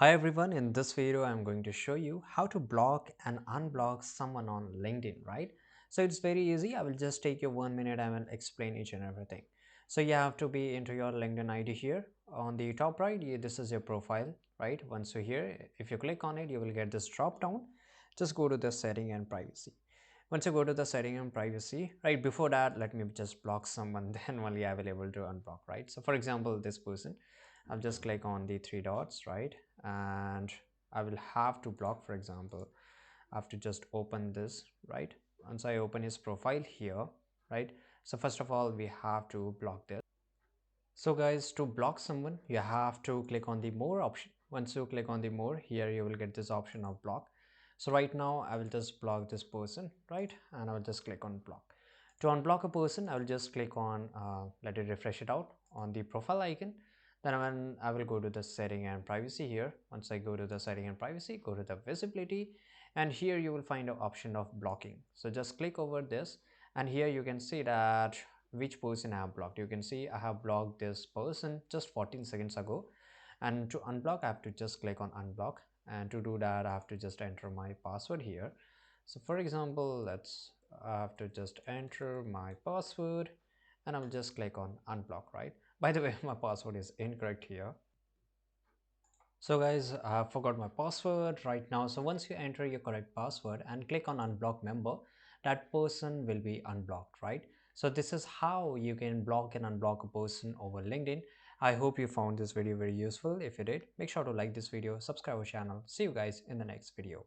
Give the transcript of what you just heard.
Hi everyone, in this video I'm going to show you how to block and unblock someone on LinkedIn, right? So it's very easy. I will just take you 1 minute. I will explain each and everything. So you have to be into your LinkedIn ID here. On the top right, this is your profile, right? Once you're here, if you click on it, you will get this drop down. Just go to the setting and privacy. Once you go to the setting and privacy, right, before that, let me just block someone, then only I will able to unblock, right? So for example, this person, I'll just click on the three dots, right? And I will have to block. For example, I have to just open this, right? Once I open his profile here, right? So first of all, we have to block this. So guys, to block someone, you have to click on the more option. Once you click on the more, here you will get this option of block. So right now I will just block this person, right? And I will just click on block. To unblock a person, I will just click on, let it refresh it out on the profile icon. Then when I will go to the setting and privacy here. Once I go to the setting and privacy, go to the visibility, and here you will find an option of blocking. So just click over this, and here you can see that which person I have blocked. You can see I have blocked this person just 14 seconds ago, and to unblock I have to just click on unblock, and to do that I have to just enter my password here. So for example, I have to just enter my password, and I'll just click on unblock, right? By the way, my password is incorrect here. So guys, I forgot my password right now. So once you enter your correct password and click on unblock member, that person will be unblocked, right? So this is how you can block and unblock a person over LinkedIn. I hope you found this video very useful. If you did, make sure to like this video, subscribe our channel. See you guys in the next video.